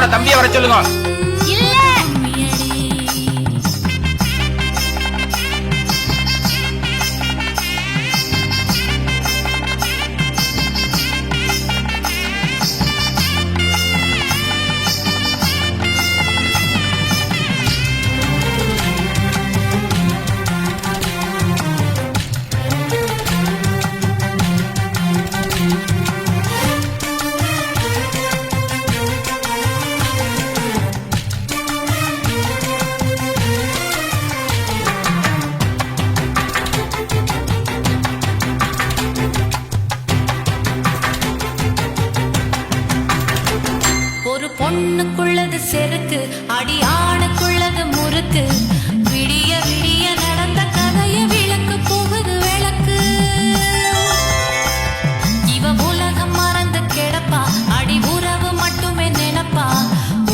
பொண்ணோட தம்பியை வர சொல்லுங்க. பொண்ணுக்குள்ளது செருக்கு, அடியானுக்குள்ளது முறுக்கு. விடிய விடிய நடந்த கதைய விளக்கு போகுது விளக்கு. இவ உலகம் மறந்து கிடப்பா, அடி உறவு மட்டுமே நினைப்பா.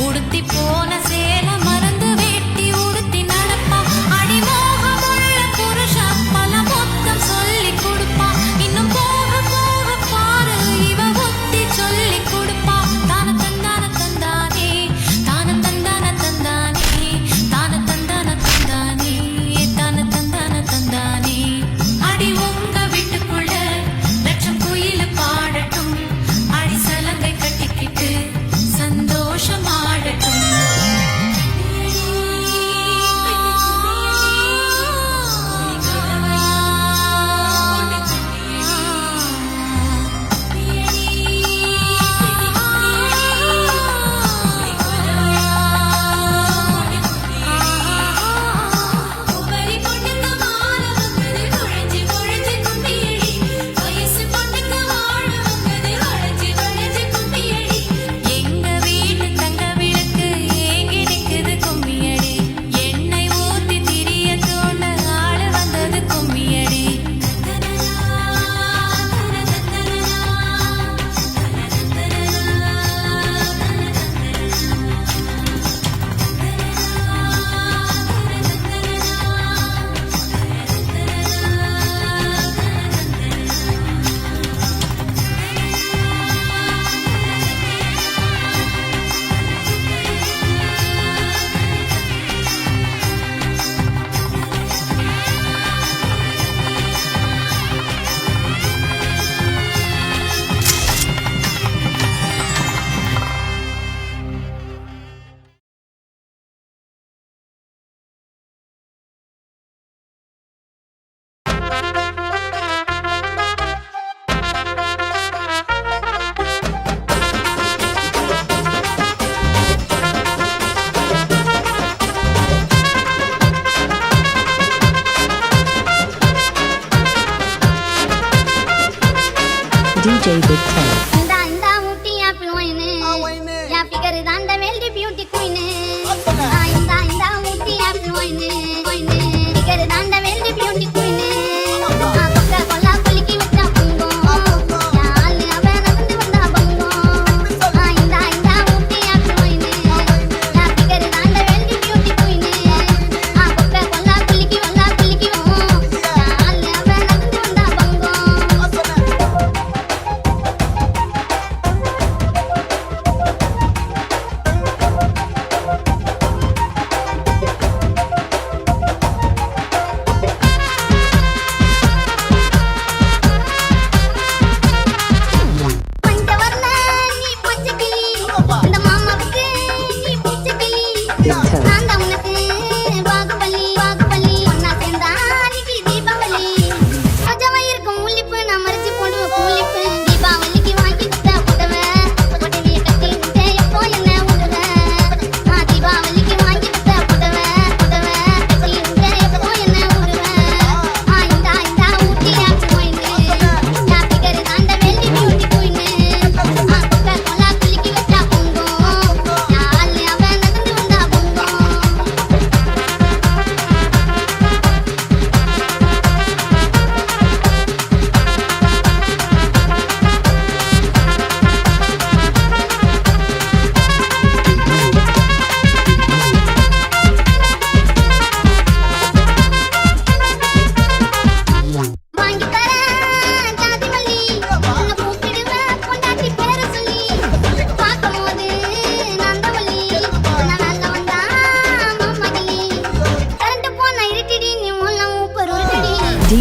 உடுத்தி போன சேல மறந்து வேட்டி உடுத்தி நடப்பா. அடி மோகமுள்ள புருஷா பல மொத்தம் சொல்லி கொடுப்பா. இன்னும் போக போக பாரு இவ ஒத்தி சொல்லி கொடுப்பா. தான தந்தான தந்தானே, தான தந்தான தந்தானே, தான தந்தான தந்தானே, தான தந்தான தந்தானே. அடி உங்க வீட்டுக்குள்ள லட்சம் குயில பாடட்டும், அடி சலங்கை கட்டிக்கிட்டு சந்தோஷம் ஆடட்டும். எங்க வீட்டு தங்க விளக்கு ஏங்கி நிக்குது கும்மியடி. எண்ணெய் ஊத்தி திரிய தோண்ட ஆள வந்தது கும்மியடி. DJ Big Ten. இந்த ஊட்டி ஆப்பிள் ஒயினு யா ஃபிகர் தான் த வெல்டி பியூட்டி குயின். இந்த ஊட்டி ஆப்பிள் ஒயினு ஃபிகர் தான் த வெல்டி பியூட்டி குயின். கொக்கா கோலா குலுக்கி வச்சா பங்கம், யாழ் அவ நடந்து வந்தா பங்கம். இந்த ஊட்டி ஆப்பிள் ஒயினு யா ஃபிகர் தான் த வெல்டி பியூட்டி குயின். கொக்கா கோலா குலுக்கி வச்சா யாழ் அவ நடந்து வந்தா பங்கம்.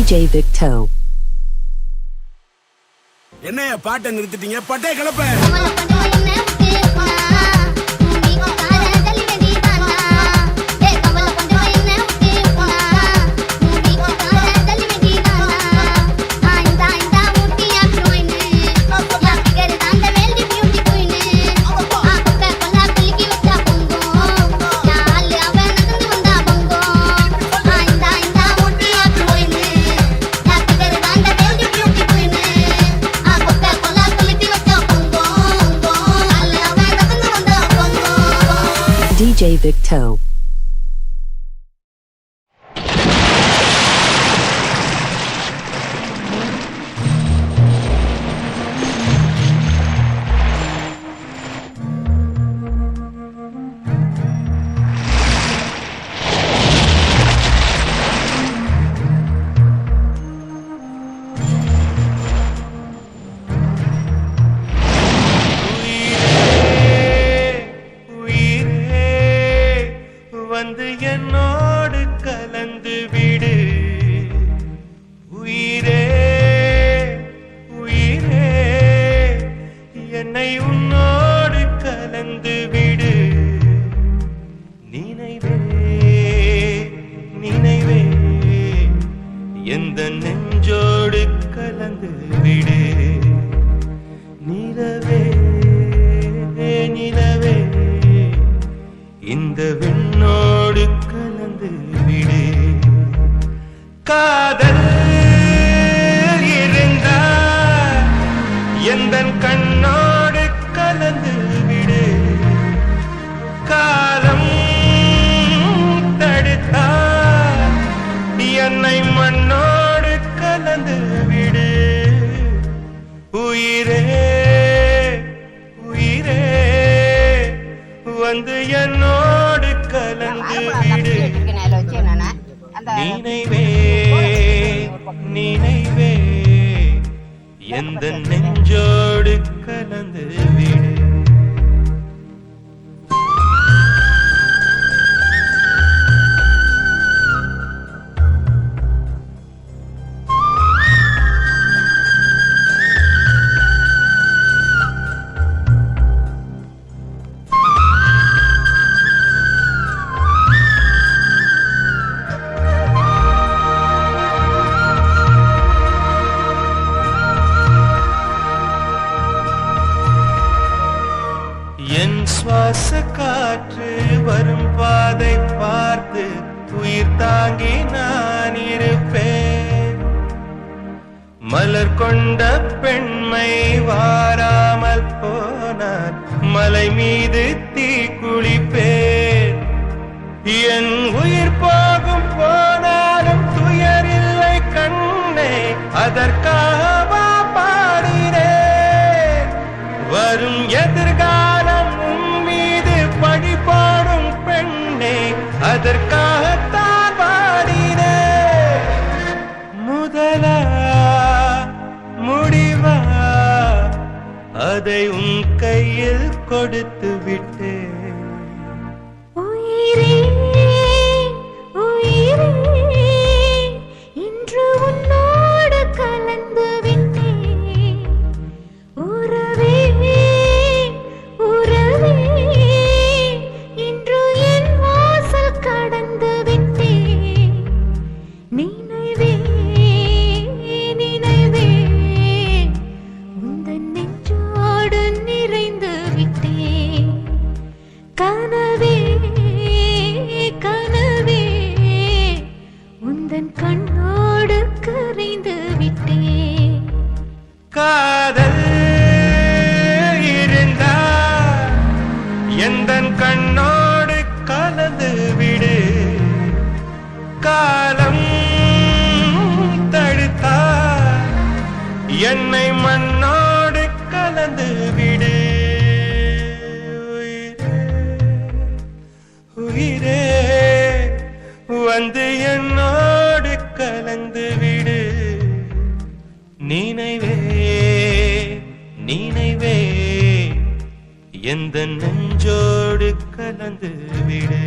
DJ Victo. என்னைய பாட்டை நிறுத்திட்டீங்க? பட்டை கிளப்ப DJ Victo. வந்து என்னோடு கலந்து விடு உயிரே உயிரே என்னை உன்னோடு கலந்து விடு நினைவே நினைவே எந்த நெஞ்சோடு கலந்து விடு நிலவே நிலவே இந்த விண்ணோடு கலந்து விடு காதல் இருந்தால் எந்தன் கண்ணோடு கலந்து விடு காலம் தடுத்தால் என்னை மண்ணோடு கலந்து விடு உயிரே உயிரே வந்து என்னோடு கலந்து விடு நினைவே நினைவே எந்த நெஞ்சோடு கலந்து விடு என் சுவாச காற்று வரும் பாதை பார்த்து உயிர் தாங்கி நான் இருப்பேன் மலர் கொண்ட பெண்மை வாராமல் போனார் மலை மீது தீ குளிப்பேன் என் உயிர் போகும் போனாலும் துயரில்லை கண்ணே அதற்காக பாடினேன் வரும் எதிர்காலம் மீது பழி போடும் பெண்ணே அதற்காகத்தான் பாடினேன் முதலா முடிவா அதை உன் கையில் கொடுத்து விட்டேன் உயிரே உயிரே இன்று உன்னோடு கலந்து விட்டேன் உறவே உறவே இன்று என் வாசல் கடந்து விட்டேன் நினைவே நினைவே உந்தன் நெஞ்சோடு நிறைந்து விட்டேன் கனவே கனவே உந்தன் கண்ணோடு கரைந்து விட்டேன் காதல் இருந்தால் எந்தன் கண்ணோடு கலந்து விடு காலம் தடுத்தால் என்னை மண்ணோடு கலந்து விடு உயிரே வந்து என்னோடு கலந்து விடு நினைவே நினைவே எந்த நெஞ்சோடு கலந்து விடு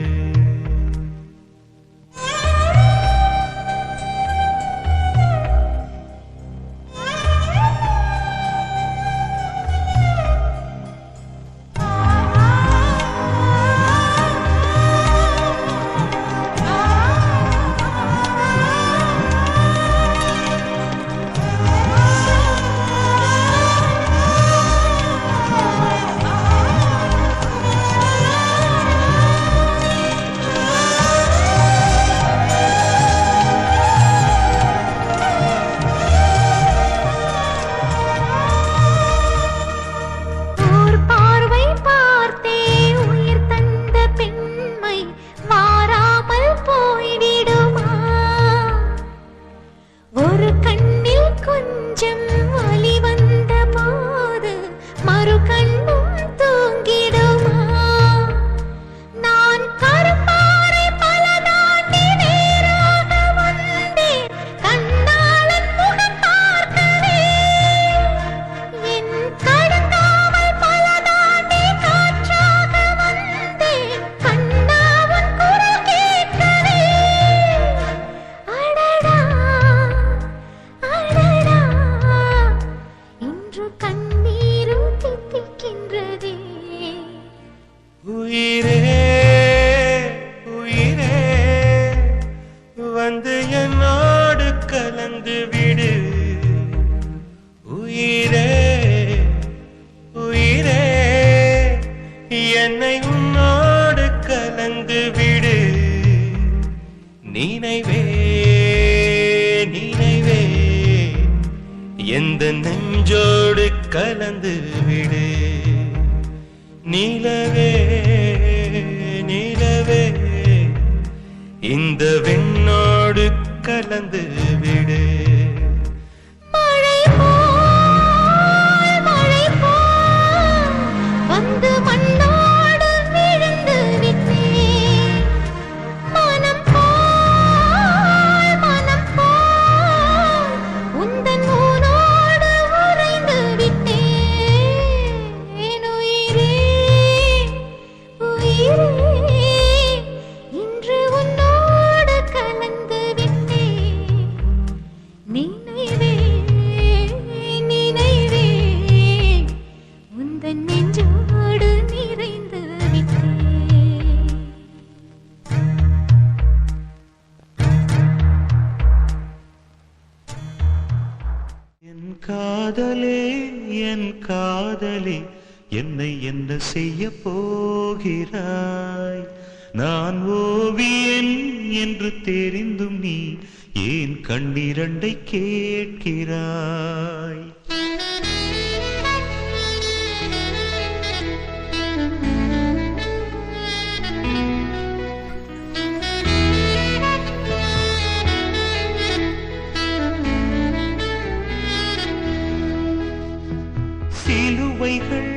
ஆறு கண்ணும் தூங்கிடுமா நான் கருப்பாறை பல தாண்டி நேராக வந்தேன் கண்ணாளன் முகம் பார்க்கவே என் கடுங்காவல் பல தாண்டி காற்றாக வந்தேன் கண்ணாவன் குரல் கேட்கவே அடடா அடடா இன்று கண்ணீரும் தித்திக்கின்றதே உயிரே உயிரே வந்து என்னோடு கலந்து விடு உயிரே உயிரே என்னை உன்னோடு கலந்து விடு நினைவே நினைவே எந்த நெஞ்சோடு கலந்து விடு நிலவே நிலவே இந்த விண்ணோடு கலந்து விடு மழை போல் வந்து மண்ணோடு விழுந்து விட்டேன் மனம் போல் உந்தன் ஊனோடு உறைந்து விட்டேன் உயிரே உயிரே இன்று உன்னோடு கலந்து விட்டேன் நினைவே நினைவே உந்தன் நெஞ்சோடு நிறைந்து விட்டேன் என் காதலே என்னை என்ன செய்ய போகிறாய் நான் ஓவியன் என்று தெரிந்தும் நீ ஏன் கண்ணிரண்டை கேட்கிறாய் சிலுவைகள்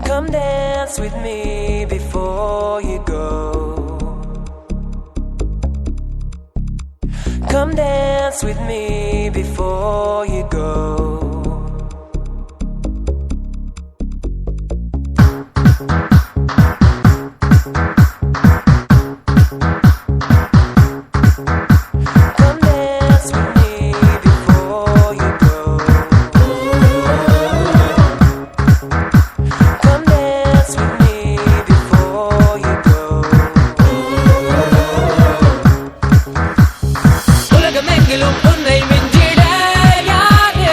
Come dance with me before you go. Come dance with me before you go. Come dance with me before you go. Come dance with me before you go. உலகமெங்கிலும் உன்னை மிஞ்சிட யாரு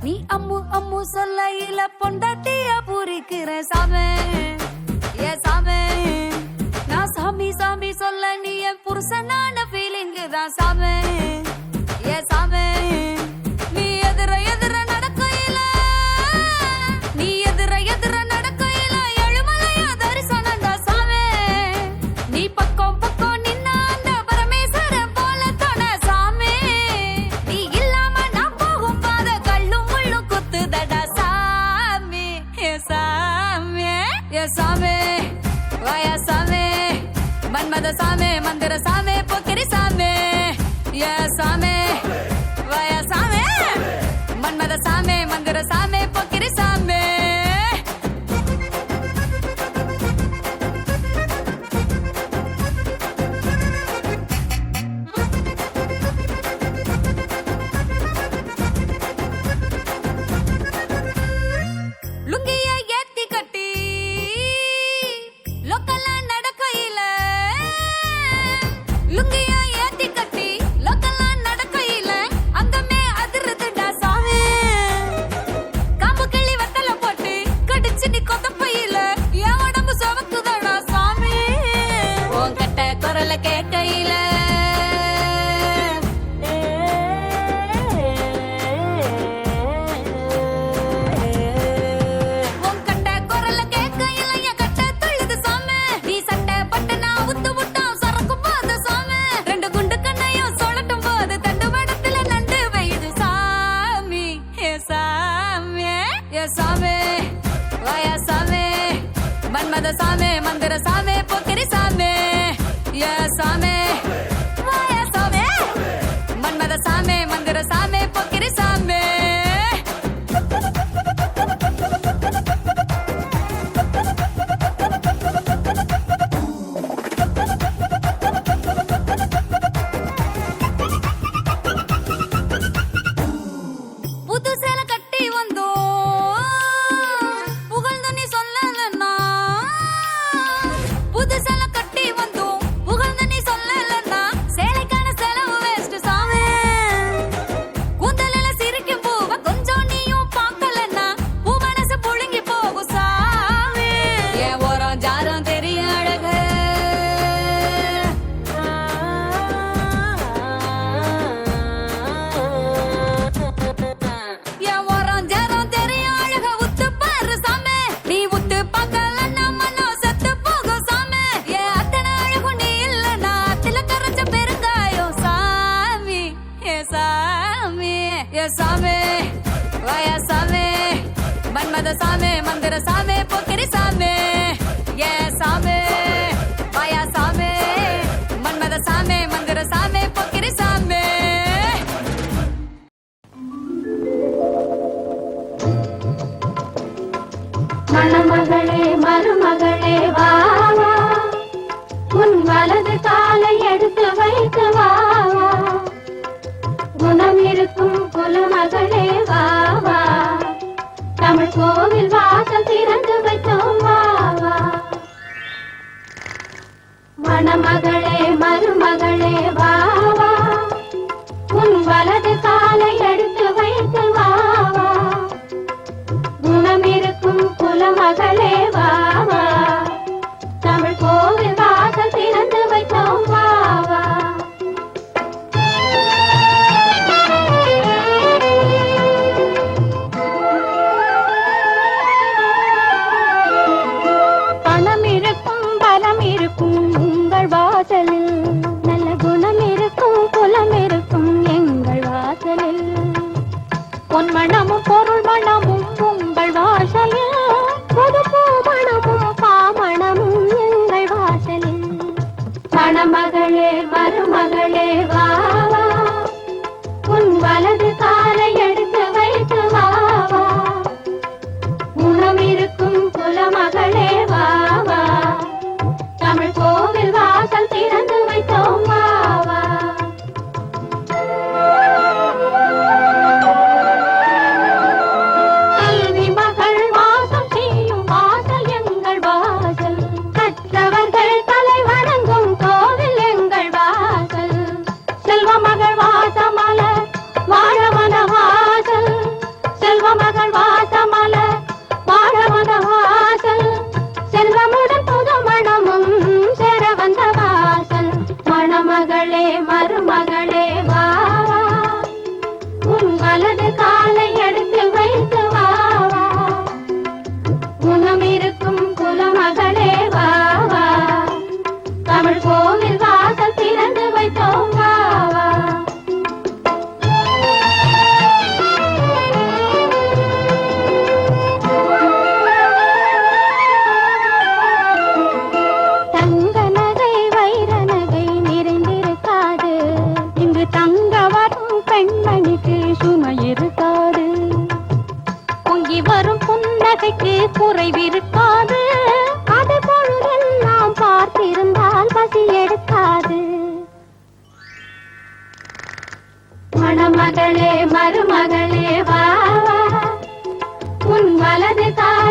நீ அம்மு அம்மு சொல்லையில பொண்டாட்டிய பூரிக்கிற சாமே ஏ சாமே நான் சாமி சாமி சொல்ல நீ என் புருஷனான ஃபீலிங் தான் சாமே ஏ சாமே நீ எதிர எதிர நடக்கையில நீ எதிர எதிர நடக்கையில எழுமலையா தரிசனம் தான் சாமே நீ பக்கம் பக்கம் நின்ன அந்த பரமேஸ்வரன் போல தொட சாமே நீ இல்லாம நான் போகும் பாத கல்லும் முள்ளும் குத்துதடா சாமி ஏ சாமி ஏ சாமி வாயா சாமி மன்மத சாமி மந்திர சாமி பொக்கிரி சாமி ஏ சாமி வாயா சாமி மன்மத சாமி மந்திர சாமி பொக்கிரி சாமி லுங்கிய ஏத்தி கட்டி லோக்கல்ல நடக்கையில லுங்கிய ஏத்தி கட்டி லோக்கல்ல நடக்கையில அங்கமே அதிருதுடா சாமி காம்பு கிளி வத்தல போட்டு கடிச்சு நீ கொத்தப்பையில என் உடம்பு சவக்குதடா சாமி உன் கட்ட குரல கேட்கையில உன் கட்ட குரல கேட்கையில என் கட்ட துள்ளுது சாமி நீ சட்டை பட்டு நான் உத்து விட்டான் சரக்கும் போது சாமி ரெண்டு குண்டு கண்ணையும் சொல்லட்டும் போது தண்டு வடத்துல நண்டு வையுது சாமி ஏ சாமி ஏ சாமி வாயா சாமி மன்மத சாமி மந்திர சாமி பொக்கிரி சாமி ஏ சாமி வாயா சாமி மன்மத சாமி மந்திர சாமி பொக்கிரி சாமி புது சேலை கட்டி வந்தோம் புகழ்ந்து நீ சொல்லலன்னா புது சேலை கட்டி வந்தோம் புகழ்ந்து நீ சொல்லலன்னா சேலைக்கான செலவு வேஸ்ட் சாமி கூந்தலில சிரிக்கும் பூவ கொஞ்சம் நீயும் பார்க்கலன்னா பூ மனசு புழுங்கி போகும் சாமி என் ஓரம் ஜாரம் தெரிய அழகு என் ஓரம் ஜாரம் தெரிய அழக உத்து பாரு சாமி நீ உத்து பார்க்கலன்னா மனம் செத்து போகும் சாமி என் அத்தனை அழகு நீ இல்லைன்னா அத்தில கரைச்ச பெருங்காயம் சாமி ஏ சாமி ஏ சாமி வாயா சாமி மன்மத சாமி மந்திர சாமி பொக்கிரி சாமி ஏ சாமி வாயா சாமி மன்மத சாமி மந்திர சாமி பொக்கிரி சாமி மணமகளே மருமகளே வா வா உன் வலது காலை எடுத்து வைத்து வா வா குணம் இருக்கும் குலமகளே வா வா தமிழ் கோவில் வாசல் திறந்து வைத்தோம் வா வா மணமகளே மருமகளே வா வா உன் வலது காலை எடுத்து வைத்து வா வா குணம் இருக்கும் குலமகளே வா வா தமிழ் கோவில் வாசல் திறந்து வைத்தோம் வா வா பணம் இருக்கும் பலம் இருக்கும் உங்கள் வாசலில் நல்ல குணம் இருக்கும் குலம் இருக்கும் எங்கள் வாசலில் பொன் மணமும் பொருள் மணமும் உங்கள் வாசலில் புது பூ மணமும் பாமணமும் எங்கள் வாசலில் மணமகளே மருமகளே வா வா உன் வலது காலை எடுத்து வைத்து வா வா குணம் இருக்கும் குலமகளே வா வா தமிழ் கோவில் வாசல் திறந்து வைத்தோம் வா வா கல்வி மகள் வாசம் செய்யும் வாசல் எங்கள் வாசல் கற்றவர்கள் தலை வணங்கும் கோவில் மணமகளே மருமகளே வா வா. உன் வலது காலை எடுத்து வைத்து வா வா. குணமிருக்கும் குலமகளே வா வா. தமிழ் கோவில் வாசல் திறந்து வைத்தோம் வா வா. தங்க நகை வைர நகை நிறைந்திருக்காது. இங்கு தங்க வரும் பெண்மணிக்கு சுமை இருக்காது. பொங்கி வரும் புன்னகைக்கு குறைவிருக்காது. அது பொழுதெல்லாம் பார்த்திருந்தால் பசி எடுக்காது. மணமகளே மருமகளே வா வா. உன் வலது கால்